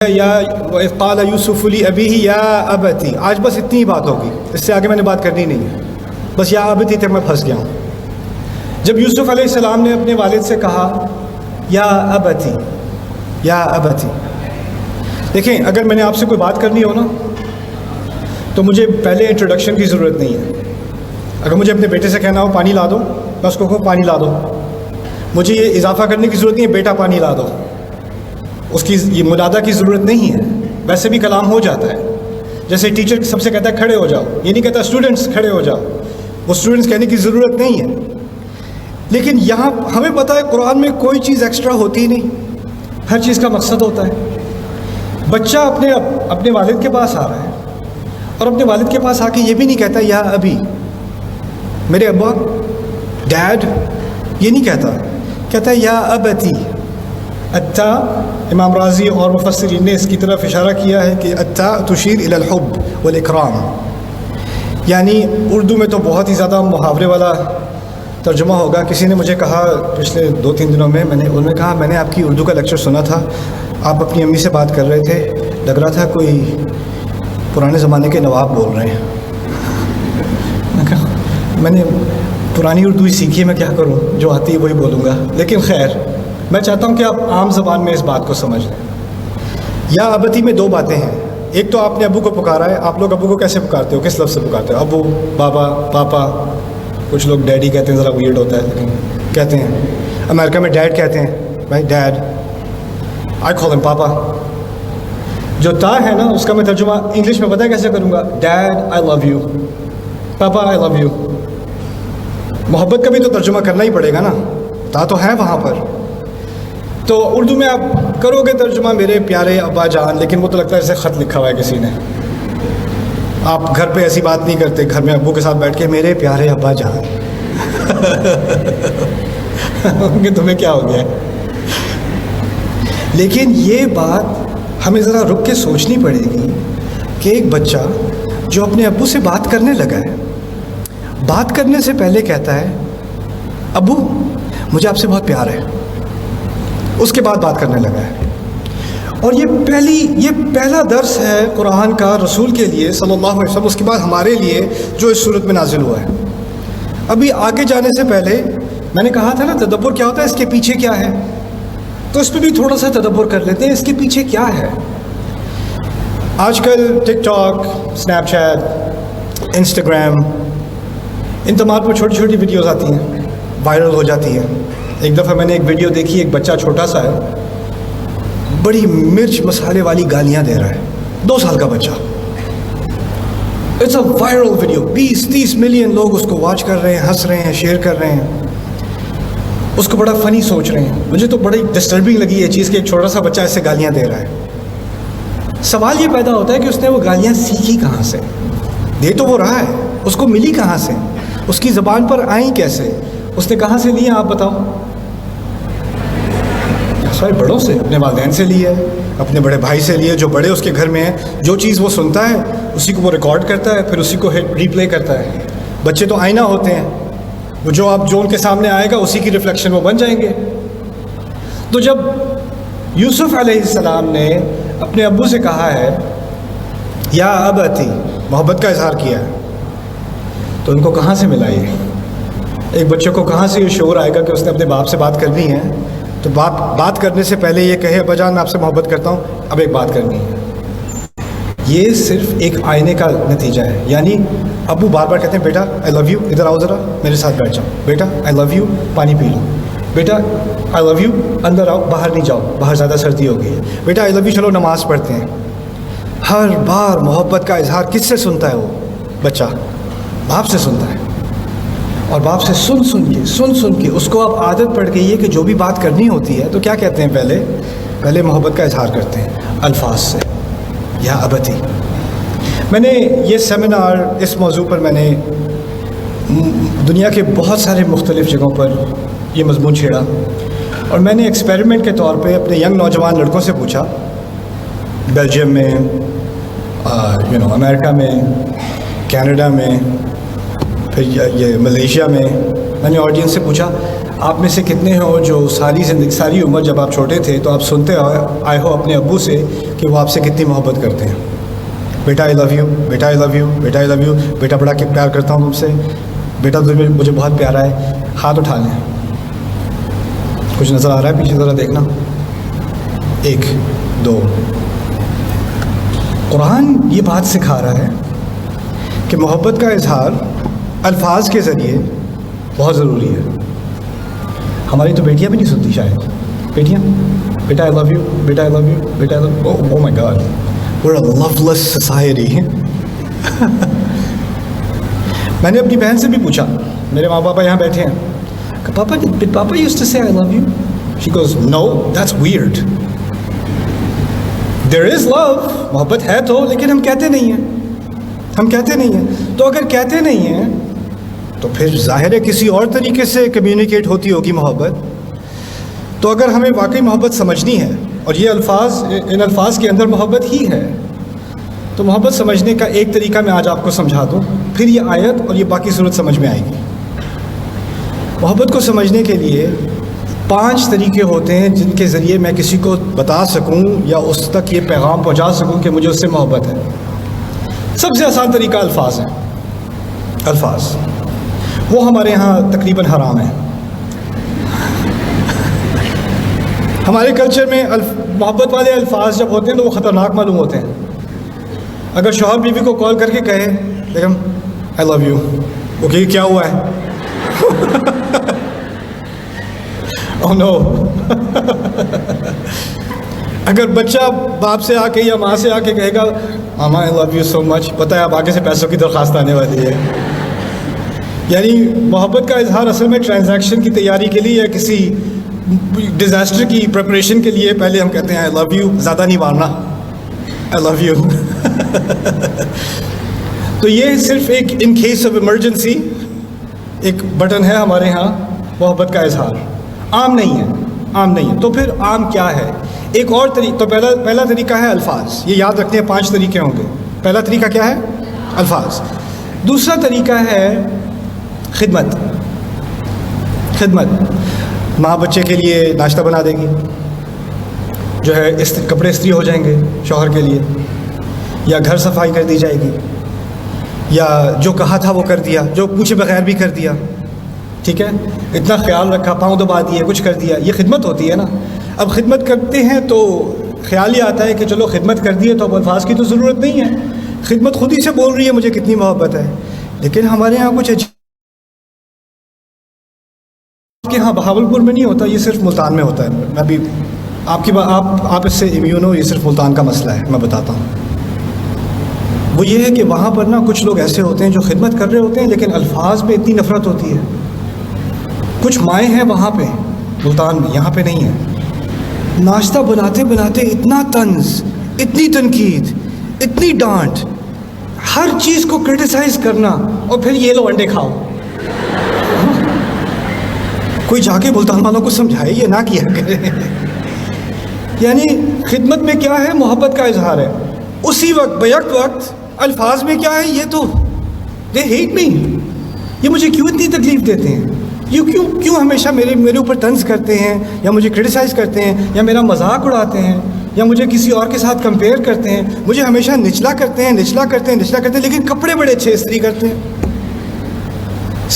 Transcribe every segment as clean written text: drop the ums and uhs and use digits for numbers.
یا وَإِذْ قَالَ يُوسُفُ لِأَبِيهِ یا ابتی، آج بس اتنی بات ہوگی، اس سے آگے میں نے بات کرنی نہیں ہے، بس یا ابتی تک میں پھنس گیا ہوں۔ جب یوسف علیہ السلام نے اپنے والد سے کہا یا ابتی، یا ابتی، دیکھیں اگر میں نے آپ سے کوئی بات کرنی ہو نا تو مجھے پہلے انٹروڈکشن کی ضرورت نہیں ہے۔ اگر مجھے اپنے بیٹے سے کہنا ہو پانی لا دو، میں اس کو کہوں پانی لا دو، مجھے یہ اضافہ کرنے کی ضرورت نہیں ہے بیٹا پانی لا دو، اس کی یہ منادہ کی ضرورت نہیں ہے، ویسے بھی کلام ہو جاتا ہے۔ جیسے ٹیچر سب سے کہتا ہے کھڑے ہو جاؤ، یہ نہیں کہتا اسٹوڈنٹس کھڑے ہو جاؤ، وہ اسٹوڈنٹس کہنے کی ضرورت نہیں ہے۔ لیکن یہاں ہمیں پتہ ہے قرآن میں کوئی چیز ایکسٹرا ہوتی ہی نہیں، ہر چیز کا مقصد ہوتا ہے۔ بچہ اپنے والد کے پاس آ رہا ہے اور اپنے والد کے پاس آ کے یہ بھی نہیں کہتا یا ابھی، میرے ابا، ڈیڈ، یہ نہیں کہتا ہے یا ابتی۔ اتا، امام راضی اور مفسرین نے اس کی طرف اشارہ کیا ہے کہ اتا تشیر الی الحب والاکرام، یعنی اردو میں تو بہت ہی زیادہ محاورے والا ترجمہ ہوگا۔ کسی نے مجھے کہا پچھلے 2-3 دنوں میں انہوں نے کہا میں نے آپ کی اردو کا لیکچر سنا تھا، آپ اپنی امی سے بات کر رہے تھے، لگ رہا تھا کوئی پرانے زمانے کے نواب بول رہے ہیں۔ میں نے پرانی اردو ہی سیکھی ہے، میں کیا کروں، جو آتی ہے وہی بولوں گا، لیکن خیر میں چاہتا ہوں کہ آپ عام زبان میں اس بات کو سمجھ لیں۔ یا ابتی میں 2 باتیں ہیں، ایک تو آپ نے ابو کو پکارا ہے۔ آپ لوگ ابو کو کیسے پکارتے ہو، کس لفظ سے پکارتے ہو؟ ابو، بابا، پاپا، کچھ لوگ ڈیڈی کہتے ہیں، ذرا ویئرڈ ہوتا ہے لیکن کہتے ہیں۔ امریکہ میں ڈیڈ کہتے ہیں، بھائی ڈیڈ، آئی کال ہم پاپا۔ جو تا ہے نا اس کا میں ترجمہ انگلش میں پتہ ہے کیسے کروں گا، ڈیڈ آئی لو یو، پاپا آئی لو یو۔ محبت کا بھی تو ترجمہ کرنا ہی پڑے گا نا، تا تو ہے وہاں پر۔ تو اردو میں آپ کرو گے ترجمہ میرے پیارے ابا جان، لیکن وہ تو لگتا ہے جیسے خط لکھا ہوا ہے کسی نے۔ آپ گھر پہ ایسی بات نہیں کرتے، گھر میں ابو کے ساتھ بیٹھ کے میرے پیارے ابا جان کہ تمہیں کیا ہو گیا ہے۔ لیکن یہ بات ہمیں ذرا رک کے سوچنی پڑے گی کہ ایک بچہ جو اپنے ابو سے بات کرنے لگا ہے، بات کرنے سے پہلے کہتا ہے ابو مجھے آپ سے بہت پیار ہے، اس کے بعد بات کرنے لگا ہے۔ اور یہ پہلا درس ہے قرآن کا رسول کے لیے صلی اللہ علیہ وسلم، اس کے بعد ہمارے لیے جو اس صورت میں نازل ہوا ہے۔ ابھی آگے جانے سے پہلے میں نے کہا تھا نا تدبر کیا ہوتا ہے، اس کے پیچھے کیا ہے، تو اس پہ بھی تھوڑا سا تدبر کر لیتے ہیں، اس کے پیچھے کیا ہے۔ آج کل ٹک ٹاک، اسنیپ چیٹ، انسٹاگرام، ان تمام پر چھوٹی چھوٹی ویڈیوز آتی ہیں، وائرل ہو جاتی ہیں۔ ایک دفعہ میں نے ایک ویڈیو دیکھی، ایک بچہ چھوٹا سا ہے، بڑی مرچ مسالے والی گالیاں دے رہا ہے، 2 سال کا بچہ۔ It's a viral video, 20-30 million لوگ اس کو واچ کر رہے ہیں، ہنس رہے ہیں، شیئر کر رہے ہیں، اس کو بڑا فنی سوچ رہے ہیں۔ مجھے تو بڑی ڈسٹربنگ لگی یہ چیز کہ ایک چھوٹا سا بچہ ایسے گالیاں دے رہا ہے۔ سوال یہ پیدا ہوتا ہے کہ اس نے وہ گالیاں سیکھی کہاں سے، دے تو وہ رہا ہے، اس کو ملی کہاں سے، اس کی زبان پر آئیں کیسے، اس نے کہاں سے لی ہیں، آپ بتاؤ؟ سارے بڑوں سے، اپنے والدین سے لی ہے، اپنے بڑے بھائی سے لی ہے، جو بڑے اس کے گھر میں ہیں، جو چیز وہ سنتا ہے اسی کو وہ ریکارڈ کرتا ہے، پھر اسی کو ری پلے کرتا ہے۔ بچے تو آئینہ ہوتے ہیں، وہ جو ان کے سامنے آئے گا اسی کی ریفلیکشن وہ بن جائیں گے۔ تو جب یوسف علیہ السلام نے اپنے ابو سے کہا ہے یا ابتی، محبت کا اظہار کیا ہے، تو ان کو کہاں سے ملا یہ؟ ایک بچے کو کہاں سے یہ شعور آئے گا کہ اس نے اپنے باپ سے بات کرنی ہے، تو بات کرنے سے پہلے یہ کہے ابا جان میں آپ سے محبت کرتا ہوں، اب ایک بات کرنی ہے۔ یہ صرف ایک آئینے کا نتیجہ ہے، یعنی ابو بار بار کہتے ہیں بیٹا آئی لو یو، ادھر آؤ ذرا میرے ساتھ بیٹھ جاؤ، بیٹا آئی لو یو، پانی پی لو، بیٹا آئی لو یو، اندر آؤ، باہر نہیں جاؤ، باہر زیادہ سردی ہو گئی ہے، بیٹا آئی لو یو، چلو نماز پڑھتے ہیں۔ ہر بار محبت کا اظہار کس سے سنتا ہے وہ بچہ؟ باپ سے سنتا ہے، اور باپ سے سن کے اس کو اب عادت پڑ گئی ہے کہ جو بھی بات کرنی ہوتی ہے تو کیا کہتے ہیں، پہلے محبت کا اظہار کرتے ہیں الفاظ سے، یا ابتی۔ میں نے یہ سیمینار اس موضوع پر میں نے دنیا کے بہت سارے مختلف جگہوں پر یہ مضمون چھیڑا، اور میں نے ایکسپیریمنٹ کے طور پہ اپنے ینگ نوجوان لڑکوں سے پوچھا، بیلجیم میں، امریکہ میں، کینیڈا میں، پھر یہ ملیشیا میں نے آڈینس سے پوچھا آپ میں سے کتنے ہو جو ساری عمر جب آپ چھوٹے تھے تو آپ سنتے آئے ہو اپنے ابو سے کہ وہ آپ سے کتنی محبت کرتے ہیں؟ بیٹا آئی لو یو، بیٹا آئی لو یو، بیٹا آئی لو یو، بیٹا بڑا پیار کرتا ہوں تم سے، بیٹا تو مجھے بہت پیارا ہے. ہاتھ اٹھا لیں. کچھ نظر آ رہا ہے؟ پیچھے ذرا دیکھنا. 1 2. قرآن یہ بات سکھا رہا ہے کہ محبت کا اظہار الفاظ کے ذریعے بہت ضروری ہے. ہماری تو بیٹیاں بھی نہیں سنتی شاید. بیٹیاں بیٹا آئی لو یو، بیٹا آئی لو یو، بیٹا I love. Oh my God, we are a loveless society. میں نے اپنی بہن سے بھی پوچھا، میرے ماں پاپا یہاں بیٹھے ہیں، کہ پاپا used to say I love you. She goes no that's weird. There is love, محبت ہے تو، لیکن ہم کہتے نہیں ہیں، ہم کہتے نہیں ہیں. تو اگر کہتے نہیں ہیں تو پھر ظاہر ہے کسی اور طریقے سے کمیونیکیٹ ہوتی ہوگی محبت. تو اگر ہمیں واقعی محبت سمجھنی ہے اور یہ الفاظ، ان الفاظ کے اندر محبت ہی ہے، تو محبت سمجھنے کا ایک طریقہ میں آج آپ کو سمجھا دوں، پھر یہ آیت اور یہ باقی صورت سمجھ میں آئے گی. محبت کو سمجھنے کے لیے 5 طریقے ہوتے ہیں جن کے ذریعے میں کسی کو بتا سکوں یا اس تک یہ پیغام پہنچا سکوں کہ مجھے اس سے محبت ہے. سب سے آسان طریقہ الفاظ ہیں. الفاظ وہ ہمارے ہاں تقریباً حرام ہیں. ہمارے کلچر میں محبت والے الفاظ جب ہوتے ہیں تو وہ خطرناک معلوم ہوتے ہیں. اگر شوہر بیوی کو کال کر کے کہے بیگم آئی لو یو، وہ کہ کیا ہوا ہے؟ اوہ نو. اگر بچہ باپ سے آ کے یا ماں سے آ کے کہے گا ماما آئی لو یو سو مچ، پتہ ہے اب آگے سے پیسوں کی درخواست آنے والی ہے. یعنی محبت کا اظہار اصل میں ٹرانزیکشن کی تیاری کے لیے یا کسی ڈیزاسٹر کی پریپریشن کے لیے پہلے ہم کہتے ہیں آئی لو یو، زیادہ نہیں مارنا، آئی لو یو. تو یہ صرف ایک ان کیس آف ایمرجنسی ایک بٹن ہے ہمارے ہاں. محبت کا اظہار عام نہیں ہے، عام نہیں ہے. تو پھر عام کیا ہے؟ ایک اور طریقہ. تو پہلا طریقہ ہے الفاظ. یہ یاد رکھتے ہیں 5 طریقے ہوں گے. پہلا طریقہ کیا ہے؟ الفاظ. دوسرا طریقہ ہے خدمت. خدمت، ماں بچے کے لیے ناشتہ بنا دے گی، جو ہے کپڑے استری ہو جائیں گے شوہر کے لیے، یا گھر صفائی کر دی جائے گی، یا جو کہا تھا وہ کر دیا، جو پوچھے بغیر بھی کر دیا. ٹھیک ہے، اتنا خیال رکھا، پاؤں دبا دیے، کچھ کر دیا. یہ خدمت ہوتی ہے نا. اب خدمت کرتے ہیں تو خیال یہ آتا ہے کہ چلو خدمت کر دی ہے تو اب الفاظ کی تو ضرورت نہیں ہے، خدمت خود ہی سے بول رہی ہے مجھے کتنی محبت ہے. لیکن ہمارے یہاں کچھ کہ ہاں بہاولپور میں نہیں ہوتا، یہ صرف ملتان میں ہوتا ہے. میں بھی آپ اس سے امیون ہو، یہ صرف ملتان کا مسئلہ ہے. میں بتاتا ہوں. وہ یہ ہے کہ وہاں پر نا کچھ لوگ ایسے ہوتے ہیں جو خدمت کر رہے ہوتے ہیں لیکن الفاظ میں اتنی نفرت ہوتی ہے. کچھ مائیں ہیں وہاں پہ ملتان میں، یہاں پہ نہیں ہے. ناشتہ بناتے بناتے اتنا طنز، اتنی تنقید، اتنی ڈانٹ، ہر چیز کو کرٹیسائز کرنا، اور پھر یہ لو انڈے کھاؤ. کوئی جا کے ملتان والوں کو سمجھائے یہ نہ کیا کرے. یعنی خدمت میں کیا ہے؟ محبت کا اظہار ہے. اسی وقت بیک وقت الفاظ میں کیا ہے؟ یہ تو دے ہیٹ می، یہ مجھے کیوں اتنی تکلیف دیتے ہیں، یہ کیوں ہمیشہ میرے اوپر طنز کرتے ہیں، یا مجھے کرٹیسائز کرتے ہیں، یا میرا مذاق اڑاتے ہیں، یا مجھے کسی اور کے ساتھ کمپیئر کرتے ہیں، مجھے ہمیشہ نچلا کرتے ہیں، لیکن کپڑے بڑے اچھے استری کرتے ہیں.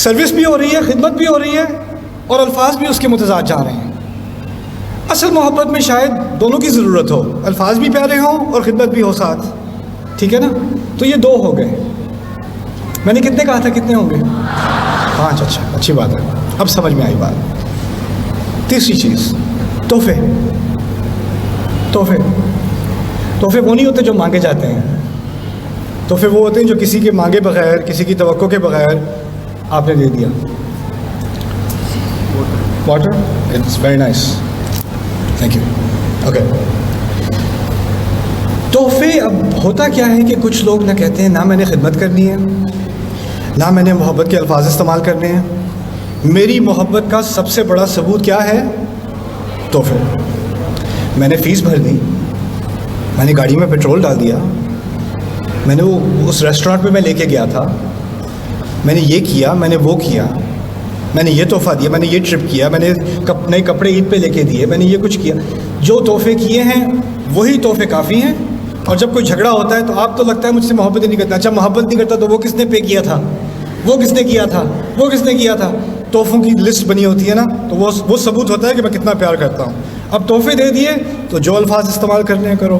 سروس بھی ہو رہی ہے، خدمت بھی ہو رہی ہے، اور الفاظ بھی اس کے متضاد جا رہے ہیں. اصل محبت میں شاید دونوں کی ضرورت ہو، الفاظ بھی پیارے ہوں اور خدمت بھی ہو ساتھ. ٹھیک ہے نا؟ تو یہ 2 ہو گئے. میں نے کتنے کہا تھا؟ کتنے ہوں گے؟ 5. اچھا، اچھی بات ہے، اب سمجھ میں آئی بات. تیسری چیز، تحفے. تحفے وہ نہیں ہوتے جو مانگے جاتے ہیں. تحفے وہ ہوتے ہیں جو کسی کے مانگے بغیر، کسی کی توقع کے بغیر آپ نے دے دیا. Water, it's very nice, thank you. Okay. تحفے، اب ہوتا کیا ہے کہ کچھ لوگ نہ کہتے ہیں نہ میں نے خدمت کرنی ہے، نہ میں نے محبت کے الفاظ استعمال کرنے ہیں. میری محبت کا سب سے بڑا ثبوت کیا ہے؟ تحفے. میں نے فیس بھر دی، میں نے گاڑی میں پیٹرول ڈال دیا، میں نے اس ریسٹورانٹ پہ میں لے کے گیا تھا، میں نے یہ کیا، میں نے وہ کیا، میں نے یہ تحفہ دیا, میں نے یہ ٹرپ کیا, میں نے نئے کپڑے عید پہ لے کے دیے, میں نے یہ کچھ کیا. جو تحفے کیے ہیں وہی تحفے کافی ہیں. اور جب کوئی جھگڑا ہوتا ہے تو آپ تو لگتا ہے مجھ سے محبت ہی نہیں کرتا. اچھا محبت نہیں کرتا تو وہ کس نے پے کیا تھا, وہ کس نے کیا تھا, وہ کس نے کیا تھا. تحفوں کی لسٹ بنی ہوتی ہے نا, تو وہ ثبوت ہوتا ہے کہ میں کتنا پیار کرتا ہوں. اب تحفے دے دیے تو جو الفاظ استعمال کرنے ہیں کرو,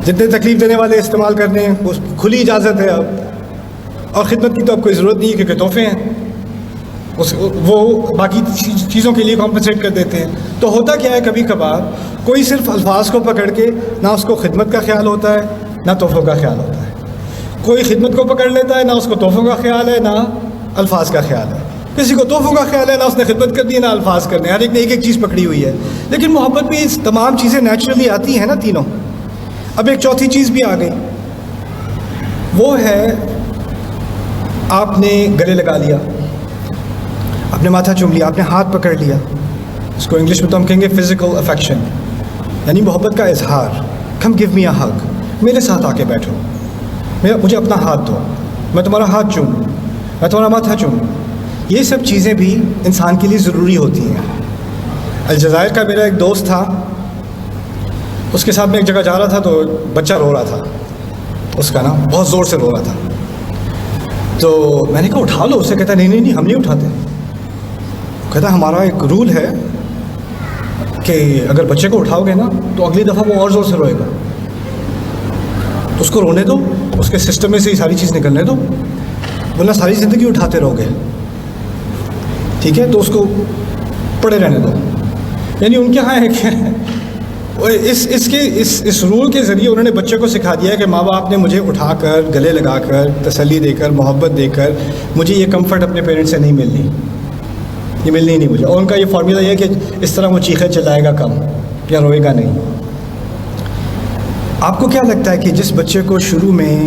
جتنے تکلیف دینے والے استعمال کرنے ہیں وہ کھلی اجازت ہے اب. اور خدمت کی تو اب کوئی ضرورت نہیں ہے کیونکہ تحفے ہیں, وہ باقی چیزوں کے لیے کمپنسیٹ کر دیتے ہیں. تو ہوتا کیا ہے, کبھی کبھار کوئی صرف الفاظ کو پکڑ کے نہ اس کو خدمت کا خیال ہوتا ہے نہ تحفوں کا خیال ہوتا ہے. کوئی خدمت کو پکڑ لیتا ہے, نہ اس کو تحفوں کا خیال ہے نہ الفاظ کا خیال ہے. کسی کو تحفوں کا خیال ہے, نہ اس نے خدمت کرنی ہے نہ الفاظ کرنے. ہر ایک نے ایک ایک چیز پکڑی ہوئی ہے. لیکن محبت بھی تمام چیزیں نیچرلی آتی ہیں نا تینوں. اب ایک چوتھی چیز بھی آ گئی, وہ ہے آپ نے گلے لگا لیا, آپ نے ماتھا چوم لیا, آپ نے ہاتھ پکڑ لیا. اس کو انگلش میں تو ہم کہیں گے فزیکل افیکشن, یعنی محبت کا اظہار. کم گیو می اے ہگ, میرے ساتھ آ کے بیٹھو, مجھے اپنا ہاتھ دو, میں تمہارا ہاتھ چوموں, میں تمہارا ماتھا چوموں. یہ سب چیزیں بھی انسان کے لیے ضروری ہوتی ہیں. الجزائر کا میرا ایک دوست تھا, اس کے ساتھ میں ایک جگہ جا رہا تھا تو بچہ رو رہا تھا, اس کا نا بہت زور سے رو رہا تھا. تو میں نے کہا اٹھا لو اسے. کہتا نہیں نہیں نہیں, ہم نہیں اٹھاتے. کہتا ہمارا ایک رول ہے کہ اگر بچے کو اٹھاؤ گے نا تو اگلی دفعہ وہ اور زور سے روئے گا, تو اس کو رونے دو, اس کے سسٹم میں سے یہ ساری چیز نکلنے دو, ورنہ ساری زندگی اٹھاتے رہو گے. ٹھیک ہے, تو اس کو پڑے رہنے دو. یعنی ان کے یہاں ہے کہ اس رول کے ذریعے انہوں نے بچے کو سکھا دیا ہے کہ ماں باپ نے مجھے اٹھا کر, گلے لگا کر, تسلی دے کر, محبت دے کر, مجھے یہ کمفرٹ اپنے پیرنٹس سے نہیں ملنی, یہ ملنی ہی نہیں مجھے. اور ان کا یہ فارمولا یہ ہے کہ اس طرح وہ چیخے چلائے گا کم یا روئے گا نہیں. آپ کو کیا لگتا ہے کہ جس بچے کو شروع میں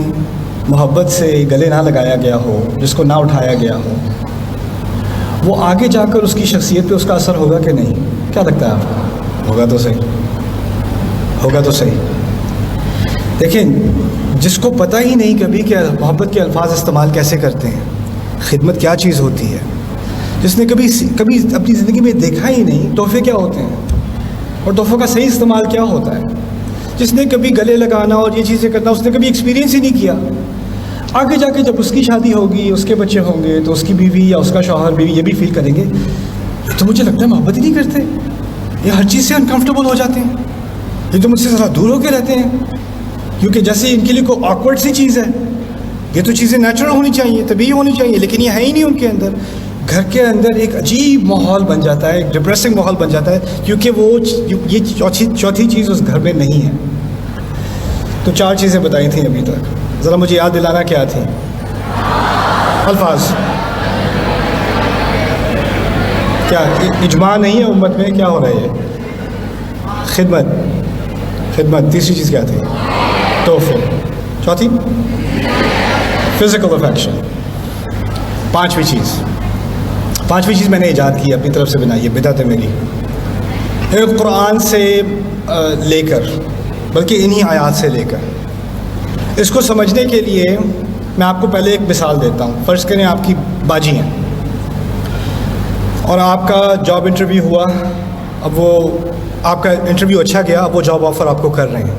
محبت سے گلے نہ لگایا گیا ہو, جس کو نہ اٹھایا گیا ہو, وہ آگے جا کر اس کی شخصیت پہ اس کا اثر ہوگا کہ نہیں؟ کیا لگتا ہے آپ کو؟ ہوگا تو صحیح, ہوگا تو صحیح. دیکھیں, جس کو پتہ ہی نہیں کبھی کہ محبت کے الفاظ استعمال کیسے کرتے ہیں, خدمت کیا چیز ہوتی ہے, جس نے کبھی اپنی زندگی میں دیکھا ہی نہیں تحفے کیا ہوتے ہیں اور تحفوں کا صحیح استعمال کیا ہوتا ہے, جس نے کبھی گلے لگانا اور یہ چیزیں کرنا اس نے کبھی ایکسپیرینس ہی نہیں کیا, آگے جا کے جب اس کی شادی ہوگی, اس کے بچے ہوں گے, تو اس کی بیوی یا اس کا شوہر بیوی یہ بھی فیل کریں گے یہ تو مجھے لگتا ہے محبت ہی نہیں کرتے, یہ ہر چیز سے انکمفرٹیبل ہو جاتے ہیں, یہ تو مجھ سے ذرا دور ہو کے رہتے ہیں, کیونکہ جیسے ان کے لیے کوئی آکورڈ سی چیز ہے. یہ تو چیزیں نیچرل ہونی چاہیے, طبیعی ہونی چاہیے, لیکن یہ ہے ہی نہیں ان کے اندر. گھر کے اندر ایک عجیب ماحول بن جاتا ہے, ایک ڈپریسنگ ماحول بن جاتا ہے, کیونکہ وہ یہ چوتھی چیز اس گھر میں نہیں ہے. تو 4 چیزیں بتائی تھیں ابھی تک, ذرا مجھے یاد دلانا کیا تھی. الفاظ, کیا اجماع نہیں ہے امت میں, کیا ہو رہا ہے یہ؟ خدمت. تیسری چیز کیا تھی؟ تحفے. چوتھی فزیکل افیکشن. پانچویں چیز میں نے ایجاد کی, اپنی طرف سے بنائی ہے, بدعت ہے میری. ایک قرآن سے لے کر, بلکہ انہی آیات سے لے کر, اس کو سمجھنے کے لیے میں آپ کو پہلے ایک مثال دیتا ہوں. فرض کریں آپ کی باجی ہیں اور آپ کا جاب انٹرویو ہوا, اب وہ آپ کا انٹرویو اچھا گیا, اب وہ جاب آفر آپ کو کر رہے ہیں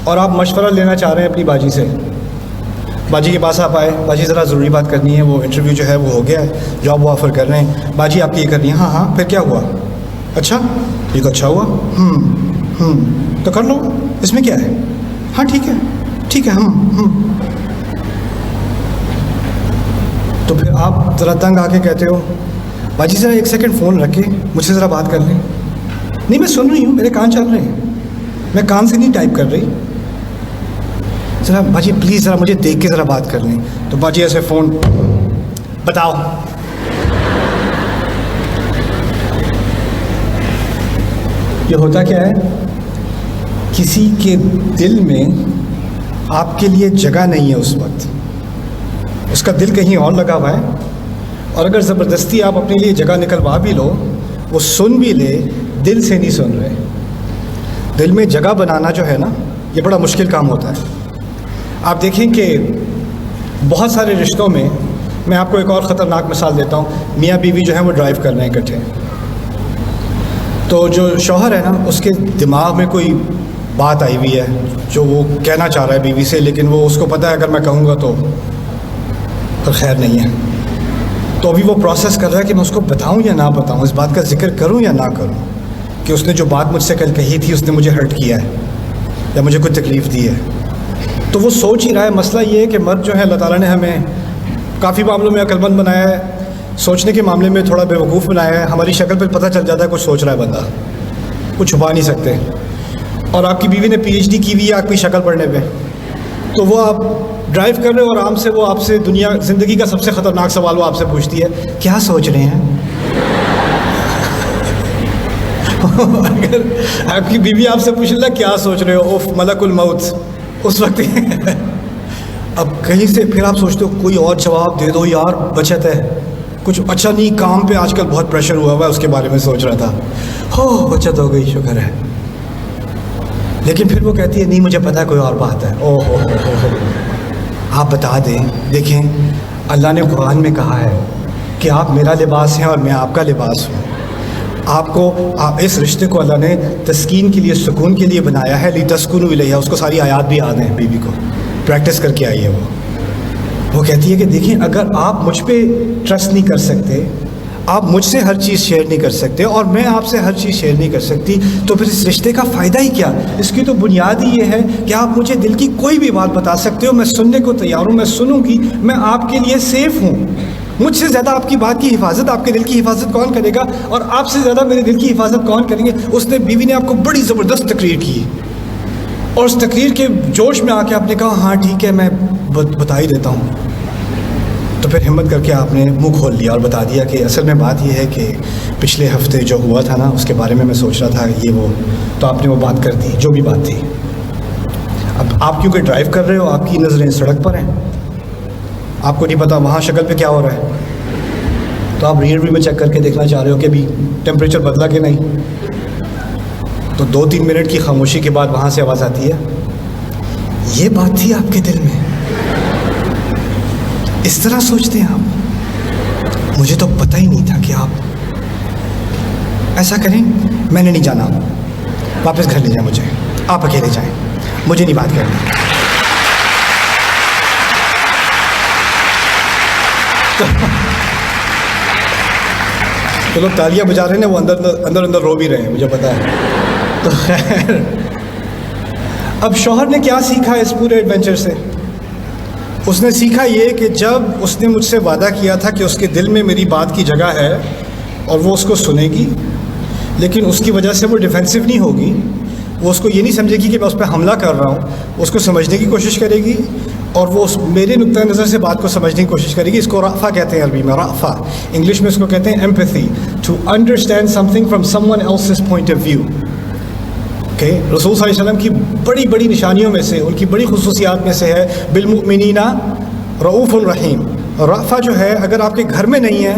اور آپ مشورہ لینا چاہ رہے ہیں اپنی باجی سے. باجی کے پاس آپ آئے, باجی ذرا ضروری بات کرنی ہے, وہ انٹرویو جو ہے وہ ہو گیا ہے, جاب وہ آفر کر رہے ہیں, باجی آپ کی یہ کرنی ہے. ہاں پھر کیا ہوا؟ اچھا, یہ تو اچھا ہوا, تو کر لو, اس میں کیا ہے؟ ہاں ٹھیک ہے. تو پھر آپ ذرا تنگ آ کے کہتے ہو, باجی ذرا 1 سیکنڈ فون رکھے, مجھ سے ذرا بات کر لیں. نہیں میں سن رہی ہوں, میرے کان چل رہے ہیں, میں کان سے نہیں ٹائپ کر رہی, ذرا باجی پلیز ذرا مجھے دیکھ کے ذرا بات کر لیں. تو باجی ایسے فون, بتاؤ. یہ ہوتا کیا ہے, کسی کے دل میں آپ کے لیے جگہ نہیں ہے اس وقت, اس کا دل کہیں اور لگا ہوا ہے, اور اگر زبردستی آپ اپنے لیے جگہ نکلوا بھی لو, وہ سن بھی لے, دل سے نہیں سن رہے. دل میں جگہ بنانا جو ہے نا, یہ بڑا مشکل کام ہوتا ہے. آپ دیکھیں کہ بہت سارے رشتوں میں میں آپ کو ایک اور خطرناک مثال دیتا ہوں. میاں بیوی جو ہیں وہ ڈرائیو کر رہے ہیں اکٹھے, تو جو شوہر ہے نا اس کے دماغ میں کوئی بات آئی ہوئی ہے جو وہ کہنا چاہ رہا ہے بیوی سے, لیکن وہ اس کو پتہ ہے اگر میں کہوں گا تو خیر نہیں ہے. تو ابھی وہ پروسیس کر رہا ہے کہ میں اس کو بتاؤں یا نہ بتاؤں, اس بات کا ذکر کروں یا نہ کروں, کہ اس نے جو بات مجھ سے کل کہی تھی اس نے مجھے ہرٹ کیا ہے یا مجھے کوئی تکلیف دی ہے. تو وہ سوچ ہی رہا ہے. مسئلہ یہ ہے کہ مرد جو ہے اللہ تعالیٰ نے ہمیں کافی معاملوں میں عقل مند بنایا ہے, سوچنے کے معاملے میں تھوڑا بے وقوف بنایا ہے. ہماری شکل پہ پتہ چل جاتا ہے کچھ سوچ رہا ہے بندہ, کچھ چھپا نہیں سکتے. اور آپ کی بیوی نے PhD کی ہوئی ہے آپ کی شکل پڑھنے پہ, تو وہ آپ ڈرائیو کر رہے ہو اور آرام سے وہ آپ سے زندگی کا سب سے خطرناک سوال وہ آپ سے پوچھتی ہے, کیا سوچ رہے ہیں؟ اگر آپ کی بیوی آپ سے پوچھ لے کیا سوچ رہے ہو, اوف ملک الموت, اس وقت اب کہیں سے پھر آپ سوچتے ہو کوئی اور جواب دے دو یار, بچت ہے, کچھ اچھا نہیں کام پہ آج کل بہت پریشر ہوا ہوا ہے اس کے بارے میں سوچ رہا تھا, ہو بچت ہو گئی, شکر ہے. لیکن پھر وہ کہتی ہے نہیں مجھے پتہ ہے کوئی اور بات ہے. او ہو آپ بتا دیں. دیکھیں اللہ نے قرآن میں کہا ہے کہ آپ میرا لباس ہیں اور میں آپ کا لباس ہوں. آپ اس رشتے کو اللہ نے تسکین کے لیے, سکون کے لیے بنایا ہے. لتسکنوا الیہا, اس کو ساری آیات بھی یاد ہیں, بیوی کو پریکٹس کر کے آئی ہے. وہ کہتی ہے کہ دیکھیں اگر آپ مجھ پہ ٹرسٹ نہیں کر سکتے, آپ مجھ سے ہر چیز شیئر نہیں کر سکتے اور میں آپ سے ہر چیز شیئر نہیں کر سکتی, تو پھر اس رشتے کا فائدہ ہی کیا؟ اس کی تو بنیاد ہی یہ ہے کہ آپ مجھے دل کی کوئی بھی بات بتا سکتے ہو, میں سننے کو تیار ہوں, میں سنوں گی, میں آپ کے لیے سیف ہوں. مجھ سے زیادہ آپ کی بات کی حفاظت, آپ کے دل کی حفاظت کون کرے گا, اور آپ سے زیادہ میرے دل کی حفاظت کون کریں گے؟ اس نے بیوی نے آپ کو بڑی زبردست تقریر کی, اور اس تقریر کے جوش میں آ کے آپ نے کہا ہاں ٹھیک ہے میں بتا ہی دیتا ہوں. تو پھر ہمت کر کے آپ نے منہ کھول لیا اور بتا دیا کہ اصل میں بات یہ ہے کہ پچھلے ہفتے جو ہوا تھا نا اس کے بارے میں سوچ رہا تھا یہ وہ, تو آپ نے وہ بات کر دی جو بھی بات تھی. اب آپ کیونکہ ڈرائیو کر رہے ہو, آپ کی نظریں سڑک پر ہیں, آپ کو نہیں پتا وہاں شکل پہ کیا ہو رہا ہے, تو آپ ریئر ویو میں چیک کر کے دیکھنا چاہ رہے ہو کہ ابھی ٹیمپریچر بدلا کہ نہیں. تو 2-3 منٹ کی خاموشی کے بعد وہاں سے آواز آتی ہے, یہ بات تھی آپ کے دل میں, اس طرح سوچتے ہیں آپ, مجھے تو پتہ ہی نہیں تھا کہ آپ ایسا کریں. میں نے نہیں جانا, واپس گھر لے جائیں مجھے, آپ اکیلے جائیں, مجھے نہیں بات کرنی. تو لوگ تالیاں بجا رہے ہیں وہ اندر رو بھی رہے ہیں, مجھے پتہ ہے. تو خیر اب شوہر نے کیا سیکھا اس پورے ایڈونچر سے؟ اس نے سیکھا یہ کہ جب اس نے مجھ سے وعدہ کیا تھا کہ اس کے دل میں میری بات کی جگہ ہے اور وہ اس کو سنے گی, لیکن اس کی وجہ سے وہ ڈیفینسو نہیں ہوگی, وہ اس کو یہ نہیں سمجھے گی کہ میں اس پہ حملہ کر رہا ہوں, اس کو سمجھنے کی کوشش کرے گی اور وہ میرے نقطۂ نظر سے بات کو سمجھنے کی کوشش کرے گی. اس کو رأفہ کہتے ہیں عربی میں, رأفہ, انگلش میں اس کو کہتے ہیں empathy, to understand something from someone else's point of view. رسول صلی اللہ علیہ وسلم کی بڑی بڑی نشانیوں میں سے, ان کی بڑی خصوصیات میں سے ہے بالمؤمنین رؤوف الرحیم. رأفہ جو ہے اگر آپ کے گھر میں نہیں ہے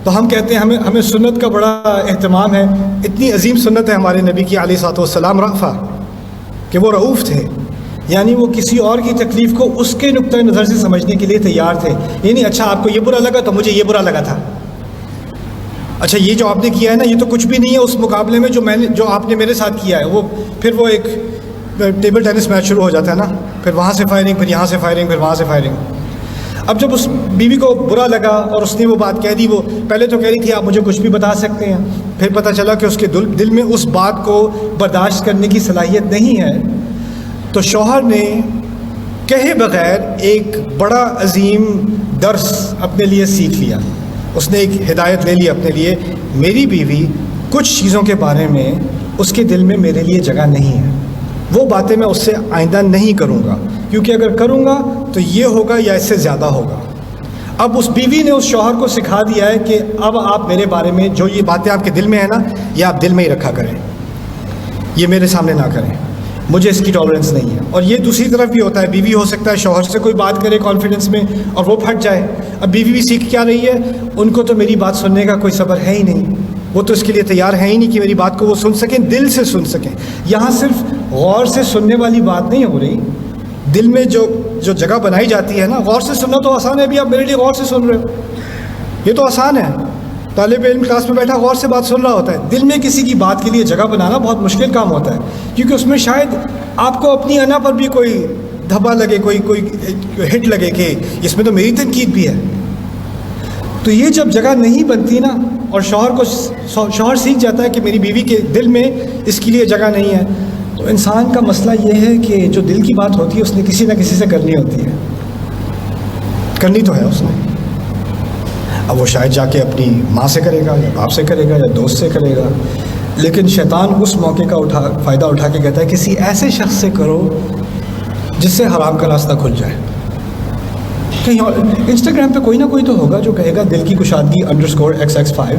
تو ہم کہتے ہیں ہمیں سنت کا بڑا اہتمام ہے, اتنی عظیم سنت ہے ہمارے نبی کی علیہ الصلوۃ والسلام رأفہ, کہ وہ رؤوف تھے, یعنی وہ کسی اور کی تکلیف کو اس کے نقطۂ نظر سے سمجھنے کے لیے تیار تھے. یعنی اچھا آپ کو یہ برا لگا تو مجھے یہ برا لگا تھا, اچھا یہ جو آپ نے کیا ہے نا یہ تو کچھ بھی نہیں ہے اس مقابلے میں جو آپ نے میرے ساتھ کیا ہے. پھر وہ ایک ٹیبل ٹینس میچ شروع ہو جاتا ہے نا, پھر وہاں سے فائرنگ, پھر یہاں سے فائرنگ, پھر وہاں سے فائرنگ. اب جب اس بیوی کو برا لگا اور اس نے وہ بات کہہ دی, وہ پہلے تو کہہ رہی تھی آپ مجھے کچھ بھی بتا سکتے ہیں, پھر پتہ چلا کہ اس کے دل میں اس بات کو برداشت کرنے کی صلاحیت نہیں ہے. تو شوہر نے کہے بغیر ایک بڑا عظیم درس اپنے لیے سیکھ لیا, اس نے ایک ہدایت لے لی اپنے لیے. میری بیوی کچھ چیزوں کے بارے میں اس کے دل میں میرے لیے جگہ نہیں ہے, وہ باتیں میں اس سے آئندہ نہیں کروں گا, کیونکہ اگر کروں گا تو یہ ہوگا یا اس سے زیادہ ہوگا. اب اس بیوی نے اس شوہر کو سکھا دیا ہے کہ اب آپ میرے بارے میں جو یہ باتیں آپ کے دل میں ہیں نا, یہ آپ دل میں ہی رکھا کریں, یہ میرے سامنے نہ کریں, مجھے اس کی ٹالرنس نہیں ہے. اور یہ دوسری طرف بھی ہوتا ہے, بیوی ہو سکتا ہے شوہر سے کوئی بات کرے کانفیڈنس میں اور وہ پھٹ جائے. اب بیوی بھی سیکھ کیا رہی ہے, ان کو تو میری بات سننے کا کوئی صبر ہے ہی نہیں, وہ تو اس کے لیے تیار ہے ہی نہیں کہ میری بات کو وہ سن سکیں, دل سے سن سکیں. یہاں صرف غور سے سننے والی بات نہیں ہو رہی, دل میں جو جگہ بنائی جاتی ہے نا، غور سے سننا تو آسان ہے، ابھی آپ میرے لیے غور سے سن رہے ہو، یہ تو آسان ہے. طالب علم کلاس میں بیٹھا غور سے بات سن رہا ہوتا ہے. دل میں کسی کی بات کے لیے جگہ بنانا بہت مشکل کام ہوتا ہے، کیونکہ اس میں شاید آپ کو اپنی انا پر بھی کوئی دھبا لگے، کوئی ہٹ لگے کہ اس میں تو میری تنقید بھی ہے. تو یہ جب جگہ نہیں بنتی نا، اور شوہر سیکھ جاتا ہے کہ میری بیوی کے دل میں اس کے لیے جگہ نہیں ہے، تو انسان کا مسئلہ یہ ہے کہ جو دل کی بات ہوتی ہے اس نے کسی نہ کسی سے کرنی ہوتی ہے، کرنی تو ہے اس نے. اب وہ شاید جا کے اپنی ماں سے کرے گا، یا باپ سے کرے گا، یا دوست سے کرے گا، لیکن شیطان اس موقع کا فائدہ اٹھا کے کہتا ہے کسی ایسے شخص سے کرو جس سے حرام کا راستہ کھل جائے. کہیں اور انسٹاگرام پہ کوئی نہ کوئی تو ہوگا جو کہے گا دل کی کشادگی _XX5،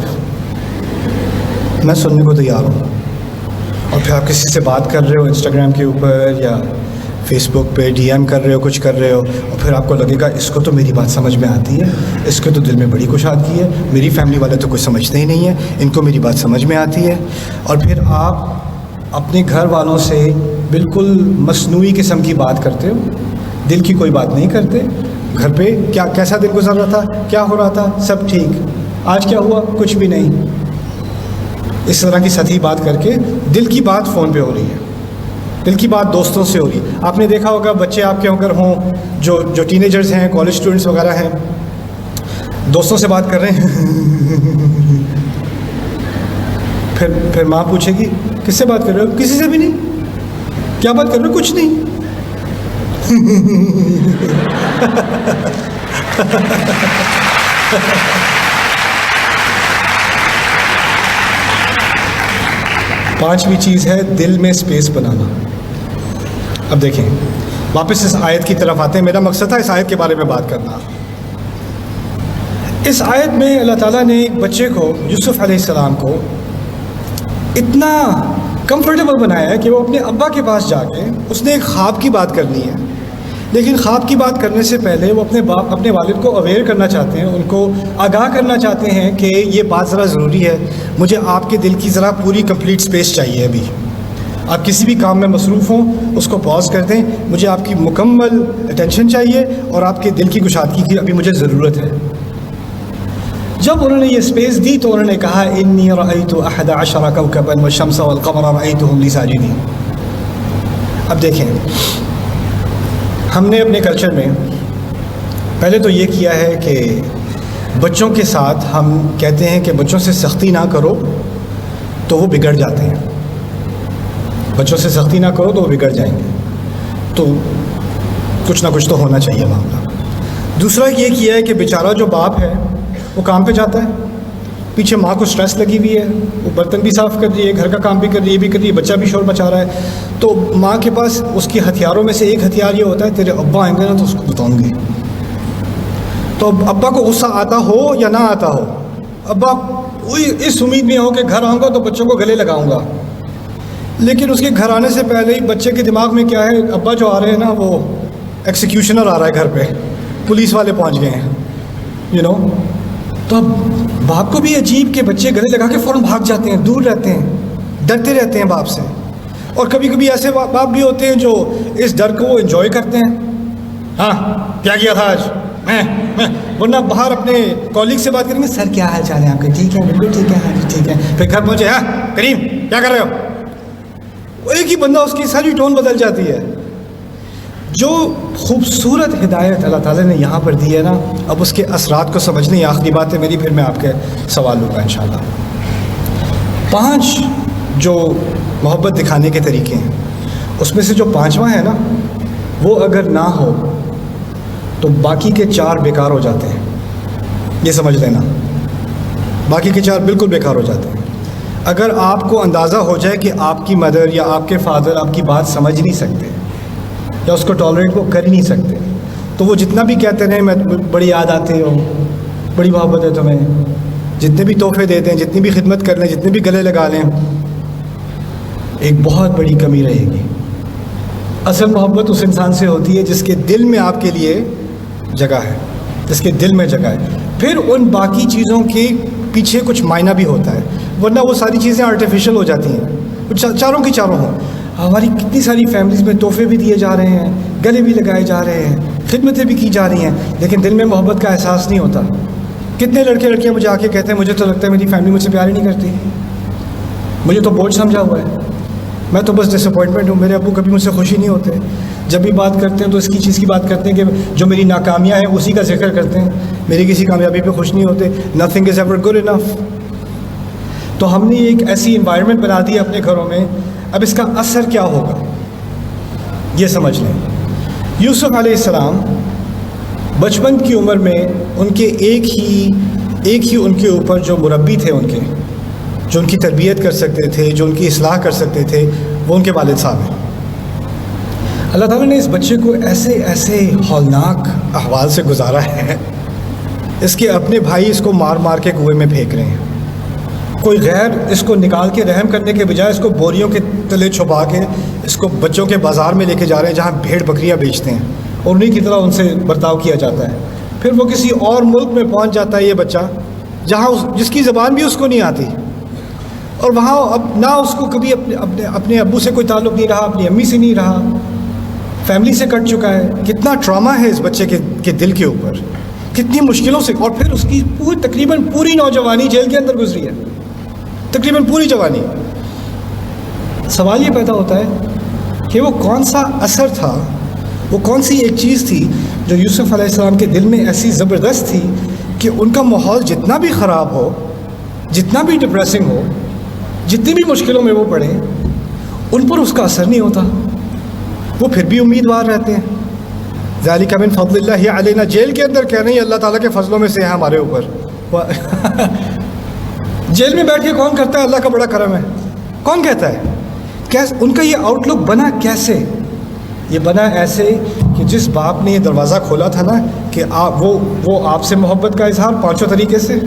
میں سننے کو تیار ہوں. اور پھر آپ کسی سے بات کر رہے ہو انسٹاگرام کے اوپر یا فیس بک پہ ڈی ایم کر رہے ہو، کچھ کر رہے ہو، اور پھر آپ کو لگے گا اس کو تو میری بات سمجھ میں آتی ہے، اس کے تو دل میں بڑی کشادگی ہے، میری فیملی والے تو کچھ سمجھتے ہی نہیں ہیں، ان کو میری بات سمجھ میں آتی ہے. اور پھر آپ اپنے گھر والوں سے بالکل مصنوعی قسم کی بات کرتے ہو، دل کی کوئی بات نہیں کرتے. گھر پہ کیسا دن گزر رہا تھا، کیا ہو رہا تھا، سب ٹھیک، آج کیا ہوا، کچھ بھی نہیں. اس طرح کی سطحی بات کر کے دل کی بات فون پہ ہو رہی ہے، دل کی بات دوستوں سے ہو رہی ہے. آپ نے دیکھا ہوگا بچے آپ کے اگر ہوں جو ٹین ایجرز ہیں، کالج اسٹوڈنٹس وغیرہ ہیں، دوستوں سے بات کر رہے ہیں، پھر ماں پوچھے گی کس سے بات کر رہے ہو، کسی سے بھی نہیں، کیا بات کر رہے ہو، کچھ نہیں. پانچویں چیز ہے دل میں اسپیس بنانا. اب دیکھیں واپس اس آیت کی طرف آتے ہیں. میرا مقصد تھا اس آیت کے بارے میں بات کرنا. اس آیت میں اللہ تعالیٰ نے ایک بچے کو، یوسف علیہ السلام کو، اتنا کمفرٹیبل بنایا ہے کہ وہ اپنے ابا کے پاس جا کے اس نے ایک خواب کی بات کرنی ہے. لیکن خواب کی بات کرنے سے پہلے وہ اپنے والد کو اویئر کرنا چاہتے ہیں، ان کو آگاہ کرنا چاہتے ہیں کہ یہ بات ذرا ضروری ہے، مجھے آپ کے دل کی ذرا پوری کمپلیٹ سپیس چاہیے. ابھی آپ کسی بھی کام میں مصروف ہوں اس کو پاز کر دیں، مجھے آپ کی مکمل اٹینشن چاہیے اور آپ کے دل کی کشادگی کی ابھی مجھے ضرورت ہے. جب انہوں نے یہ سپیس دی تو انہوں نے کہا انی رأیت 11 کوكبا والشمس والقمر رأیتهم لی ساجدین. اب دیکھیں ہم نے اپنے کلچر میں پہلے تو یہ کیا ہے کہ بچوں کے ساتھ ہم کہتے ہیں کہ بچوں سے سختی نہ کرو تو وہ بگڑ جاتے ہیں، بچوں سے سختی نہ کرو تو وہ بگڑ جائیں گے. تو کچھ نہ کچھ تو ہونا چاہیے معاملہ. دوسرا یہ کیا ہے کہ بیچارہ جو باپ ہے وہ کام پہ جاتا ہے، پیچھے ماں کو سٹریس لگی ہوئی ہے، وہ برتن بھی صاف کر رہی ہے، گھر کا کام بھی کر رہی ہے، یہ بھی کر رہی ہے، بچہ بھی شور مچا رہا ہے. تو ماں کے پاس اس کے ہتھیاروں میں سے ایک ہتھیار یہ ہوتا ہے تیرے ابا آئیں گے نا تو اس کو بتاؤں گی. تو ابا کو غصہ آتا ہو یا نہ آتا ہو، ابا اس امید میں ہو کہ گھر آؤں گا تو بچوں کو گلے لگاؤں گا، لیکن اس کے گھر آنے سے پہلے ہی بچے کے دماغ میں کیا ہے، ابا جو آ رہے ہیں نا وہ ایکسیکیوشنر آ رہا ہے گھر پہ، پولیس والے پہنچ گئے ہیں، تو اب باپ کو بھی عجیب کہ بچے گلے لگا کے فوراً بھاگ جاتے ہیں، دور رہتے ہیں، ڈرتے رہتے ہیں باپ سے. اور کبھی کبھی ایسے باپ بھی ہوتے ہیں جو اس ڈر کو وہ انجوائے کرتے ہیں. ہاں کیا کیا تھا آج، میں ورنہ باہر اپنے کالیگ سے بات کریں گے، سر کیا حال چال ہے آپ کے، ٹھیک ہے بالکل ٹھیک ہے، ہاں جی ٹھیک ہے. پھر گھر پہنچے، ہاں کریم کیا کر رہے ہو، ایک ہی بندہ اس کی ساری ٹون بدل جاتی ہے. جو خوبصورت ہدایت اللہ تعالیٰ نے یہاں پر دی ہے نا، اب اس کے اثرات کو سمجھنے کی آخری بات ہے میری، پھر میں آپ کے سوال لوں گا انشاءاللہ. 5 جو محبت دکھانے کے طریقے ہیں، اس میں سے جو 5واں ہے نا، وہ اگر نہ ہو تو باقی کے 4 بیکار ہو جاتے ہیں. یہ سمجھ لینا، باقی کے 4 بالکل بیکار ہو جاتے ہیں. اگر آپ کو اندازہ ہو جائے کہ آپ کی مدر یا آپ کے فادر آپ کی بات سمجھ نہیں سکتے یا اس کو ٹالریٹ وہ کر ہی نہیں سکتے، تو وہ جتنا بھی کہتے رہے میں بڑی یاد آتے ہو، بڑی محبت ہے تمہیں، جتنے بھی تحفے دے دیں، جتنی بھی خدمت کر لیں، جتنے بھی گلے لگا لیں، ایک بہت بڑی کمی رہے گی. اصل محبت اس انسان سے ہوتی ہے جس کے دل میں آپ کے لیے جگہ ہے، جس کے دل میں جگہ ہے. پھر ان باقی چیزوں کے پیچھے کچھ معنی بھی ہوتا ہے، ورنہ وہ ساری چیزیں آرٹیفیشل ہو جاتی ہیں. چاروں کی چاروں ہوں، ہماری کتنی ساری فیملیز میں تحفے بھی دیے جا رہے ہیں, گلے بھی لگائے جا رہے ہیں, خدمتیں بھی کی جا رہی ہیں, لیکن دل میں محبت کا احساس نہیں ہوتا. کتنے لڑکے لڑکیاں مجھے آ کے کہتے ہیں مجھے تو لگتا ہے میری فیملی مجھ سے پیار ہی نہیں کرتی, مجھے تو بوجھ سمجھا ہوا ہے, میں تو بس ڈس اپوائنٹمنٹ ہوں, میرے ابو کبھی مجھ سے خوشی نہیں ہوتے, جب بھی بات کرتے ہیں تو اس کی چیز کی بات کرتے ہیں کہ جو میری ناکامیاں ہیں اسی کا ذکر کرتے ہیں, میری کسی کامیابی پہ خوش نہیں ہوتے. Nothing is ever good enough. تو ہم نے ایک ایسی انوائرمنٹ بنا دی اپنے گھروں میں. اب اس کا اثر کیا ہوگا یہ سمجھ لیں. یوسف علیہ السلام بچپن کی عمر میں ان کے ایک ہی ان کے اوپر جو مربی تھے, ان کے جو ان کی تربیت کر سکتے تھے, جو ان کی اصلاح کر سکتے تھے, وہ ان کے والد صاحب ہیں. اللہ تعالیٰ نے اس بچے کو ایسے ہولناک احوال سے گزارا ہے, اس کے اپنے بھائی اس کو مار مار کے کنویں میں پھینک رہے ہیں. کوئی غیر اس کو نکال کے رحم کرنے کے بجائے اس کو بوریوں کے تلے چھپا کے اس کو بچوں کے بازار میں لے کے جا رہے ہیں جہاں بھیڑ بکریاں بیچتے ہیں, اور انہیں کی طرح ان سے برتاؤ کیا جاتا ہے. پھر وہ کسی اور ملک میں پہنچ جاتا ہے یہ بچہ جہاں جس کی زبان بھی اس کو نہیں آتی, اور وہاں اب نہ اس کو کبھی اپنے ابو سے کوئی تعلق نہیں رہا, اپنی امی سے نہیں رہا, فیملی سے کٹ چکا ہے. کتنا ٹراما ہے اس بچے کے دل کے اوپر, کتنی مشکلوں سے. اور پھر اس کی تقریباً پوری نوجوانی جیل کے اندر گزری ہے, تقریباً پوری جوانی. سوال یہ پیدا ہوتا ہے کہ وہ کون سا اثر تھا, وہ کون سی ایک چیز تھی جو یوسف علیہ السلام کے دل میں ایسی زبردست تھی کہ ان کا ماحول جتنا بھی خراب ہو, جتنا بھی ڈپریسنگ ہو, جتنی بھی مشکلوں میں وہ پڑے, ان پر اس کا اثر نہیں ہوتا, وہ پھر بھی امیدوار رہتے ہیں. ذالک من فضل اللہ علینا, جیل کے اندر کہہ رہے ہیں اللہ تعالیٰ کے فضلوں میں سے ہے ہمارے اوپر. جیل میں بیٹھ کے کون کرتا ہے اللہ کا بڑا کرم ہے, کون کہتا ہے؟ ان کا یہ آؤٹ لک بنا کیسے؟ یہ بنا ایسے کہ جس باپ نے یہ دروازہ کھولا تھا نا کہ وہ آپ سے محبت کا اظہار 5 طریقے سے,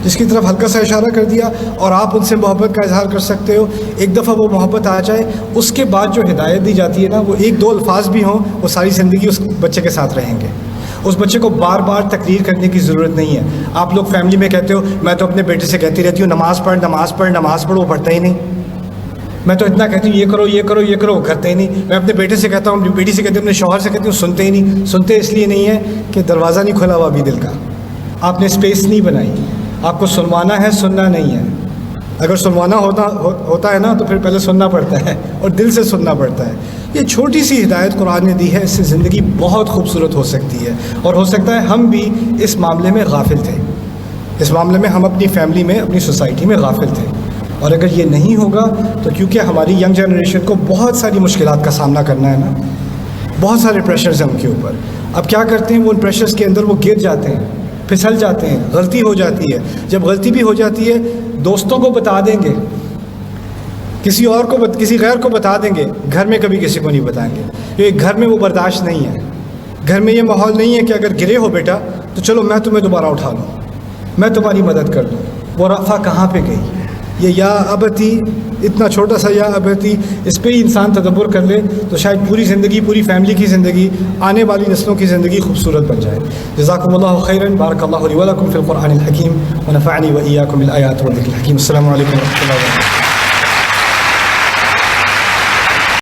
جس کی طرف ہلکا سا اشارہ کر دیا, اور آپ ان سے محبت کا اظہار کر سکتے ہو. ایک دفعہ وہ محبت آ جائے, اس کے بعد جو ہدایت دی جاتی ہے نا, وہ 1-2 الفاظ بھی ہوں, وہ ساری زندگی اس بچے کے ساتھ رہیں گے. اس بچے کو بار بار تقریر کرنے کی ضرورت نہیں ہے. آپ لوگ فیملی میں کہتے ہو, میں تو اپنے بیٹے سے کہتی رہتی ہوں نماز پڑھ نماز پڑھ نماز پڑھ, وہ پڑھتا ہی نہیں. میں تو اتنا کہتی ہوں یہ کرو یہ کرو یہ کرو, وہ کرتے ہی نہیں. میں اپنے بیٹے سے کہتا ہوں, بیٹی سے کہتی ہوں, اپنے شوہر سے کہتی ہوں, سنتے ہی نہیں. سنتے اس لیے نہیں ہے کہ دروازہ نہیں کھلا ہوا ابھی دل کا, آپ نے اسپیس نہیں بنائی. آپ کو سنوانا ہے, سننا نہیں ہے. اگر سنوانا ہوتا ہے نا تو پھر پہلے سننا پڑتا ہے اور دل سے سننا پڑتا ہے. یہ چھوٹی سی ہدایت قرآن نے دی ہے, اس سے زندگی بہت خوبصورت ہو سکتی ہے. اور ہو سکتا ہے ہم بھی اس معاملے میں غافل تھے, اس معاملے میں ہم اپنی فیملی میں اپنی سوسائٹی میں غافل تھے. اور اگر یہ نہیں ہوگا تو کیونکہ ہماری ینگ جنریشن کو بہت ساری مشکلات کا سامنا کرنا ہے نا, بہت سارے پریشرز ہیں ان کے اوپر. اب کیا کرتے ہیں, وہ ان پریشرز کے اندر وہ گر جاتے ہیں, پھسل جاتے ہیں, غلطی ہو جاتی ہے. جب غلطی بھی ہو جاتی ہے دوستوں کو بتا دیں گے, کسی اور کو کسی غیر کو بتا دیں گے, گھر میں کبھی کسی کو نہیں بتائیں گے, کیونکہ گھر میں وہ برداشت نہیں ہے. گھر میں یہ ماحول نہیں ہے کہ اگر گرے ہو بیٹا تو چلو میں تمہیں دوبارہ اٹھا لوں, میں تمہاری مدد کر دوں. وہ رفع کہاں پہ گئی؟ یہ یا ابتی, اتنا چھوٹا سا یا ابتی, اس پہ ہی انسان تدبر کر لے تو شاید پوری زندگی, پوری فیملی کی زندگی, آنے والی نسلوں کی زندگی خوبصورت بن جائے. جزاکم اللہ خیرا, بارک اللہ لی ولکم فی القرآن الحکیم, ونفعنی وإیاکم بالآیات والذکر الحکیم. السلام علیکم ورحمۃ اللہ وبرکاتہ.